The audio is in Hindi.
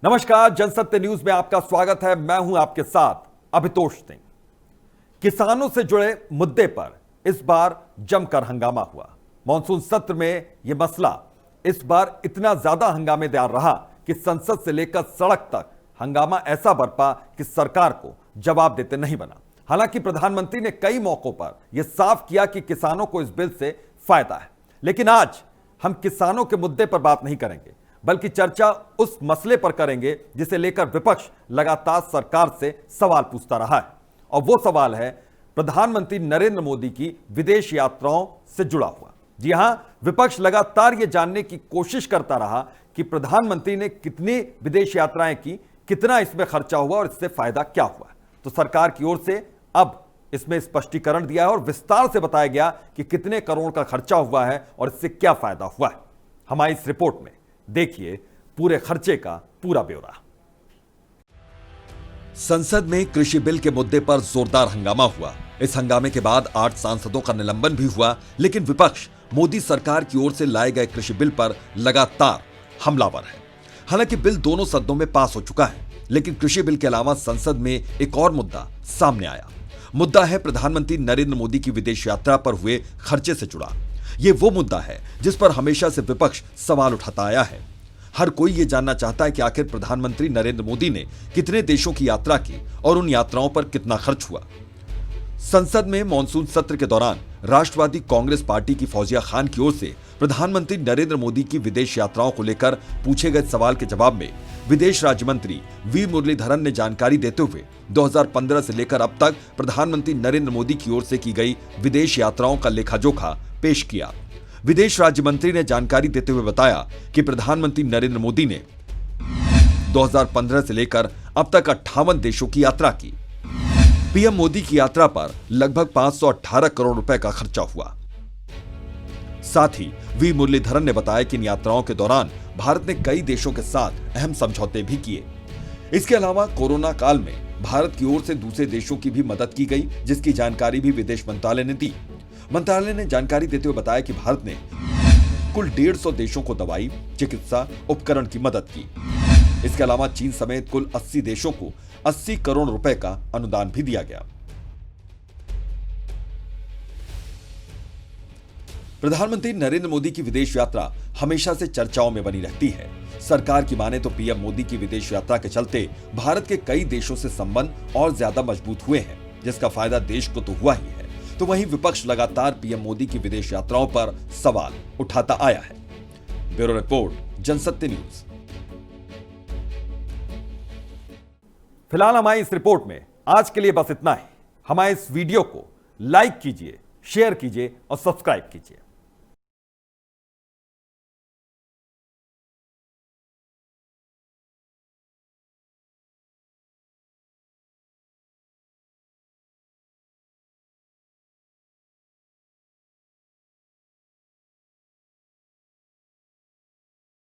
नमस्कार, जनसत्य न्यूज में आपका स्वागत है। मैं हूं आपके साथ अभितोष सिंह। किसानों से जुड़े मुद्दे पर इस बार जमकर हंगामा हुआ। मॉनसून सत्र में यह मसला इस बार इतना ज्यादा हंगामेदार रहा कि संसद से लेकर सड़क तक हंगामा ऐसा बरपा कि सरकार को जवाब देते नहीं बना। हालांकि प्रधानमंत्री ने कई मौकों पर यह साफ किया कि किसानों को इस बिल से फायदा है, लेकिन आज हम किसानों के मुद्दे पर बात नहीं करेंगे, बल्कि चर्चा उस मसले पर करेंगे जिसे लेकर विपक्ष लगातार सरकार से सवाल पूछता रहा है। और वो सवाल है प्रधानमंत्री नरेंद्र मोदी की विदेश यात्राओं से जुड़ा हुआ। जी हां, विपक्ष लगातार यह जानने की कोशिश करता रहा कि प्रधानमंत्री ने कितनी विदेश यात्राएं की, कितना इसमें खर्चा हुआ और इससे फायदा क्या हुआ। तो सरकार की ओर से अब इसमें स्पष्टीकरण दिया है और विस्तार से बताया गया कि कितने करोड़ का खर्चा हुआ है और इससे क्या फायदा हुआ है। हमारी इस रिपोर्ट में देखिए पूरे खर्चे का पूरा ब्यौरा। संसद में कृषि बिल के मुद्दे पर जोरदार हंगामा हुआ। इस हंगामे के बाद 8 सांसदों का निलंबन भी हुआ, लेकिन विपक्ष मोदी सरकार की ओर से लाए गए कृषि बिल पर लगातार हमलावर है। हालांकि बिल दोनों सदनों में पास हो चुका है, लेकिन कृषि बिल के अलावा संसद में एक और मुद्दा सामने आया। मुद्दा है प्रधानमंत्री नरेंद्र मोदी की विदेश यात्रा पर हुए खर्चे से जुड़ा। यह वो मुद्दा है जिस पर हमेशा से विपक्ष सवाल उठाता आया है। हर कोई यह जानना चाहता है कि आखिर प्रधानमंत्री नरेंद्र मोदी ने कितने देशों की यात्रा की और उन यात्राओं पर कितना खर्च हुआ। संसद में मॉनसून सत्र के दौरान राष्ट्रवादी कांग्रेस पार्टी की फौजिया खान की ओर से प्रधानमंत्री नरेंद्र मोदी की विदेश यात्राओं को लेकर पूछे गए सवाल के जवाब में विदेश राज्य मंत्री वी मुरलीधरन ने जानकारी देते हुए 2015 से लेकर अब तक प्रधानमंत्री नरेंद्र मोदी की ओर से की गई विदेश यात्राओं का लेखा जोखा पेश किया। विदेश राज्य मंत्री ने जानकारी देते हुए बताया कि प्रधानमंत्री नरेंद्र मोदी ने 2015 से लेकर अब तक 58 देशों की यात्रा की। पीएम मोदी की यात्रा पर लगभग 518 करोड़ रुपए का खर्चा हुआ। साथ ही वी मुरलीधरन ने बताया कि इन यात्राओं के दौरान भारत ने कई देशों के साथ अहम समझौते भी किए। इसके अलावा कोरोना काल में भारत की ओर से दूसरे देशों की भी मदद की गई, जिसकी जानकारी भी विदेश मंत्रालय ने दी। मंत्रालय ने जानकारी देते हुए बताया कि भारत ने कुल 150 देशों को दवाई, चिकित्सा उपकरण की मदद की। इसके अलावा चीन समेत कुल 80 देशों को 80 करोड़ रुपए का अनुदान भी दिया गया। प्रधानमंत्री नरेंद्र मोदी की विदेश यात्रा हमेशा से चर्चाओं में बनी रहती है। सरकार की माने तो पीएम मोदी की विदेश यात्रा के चलते भारत के कई देशों से संबंध और ज्यादा मजबूत हुए हैं, जिसका फायदा देश को तो हुआ ही है। तो वहीं विपक्ष लगातार पीएम मोदी की विदेश यात्राओं पर सवाल उठाता आया है। Bureau report, Jansatya news. फिलहाल हमारी इस रिपोर्ट में आज के लिए बस इतना ही। हमारे इस वीडियो को लाइक कीजिए, शेयर कीजिए और सब्सक्राइब कीजिए।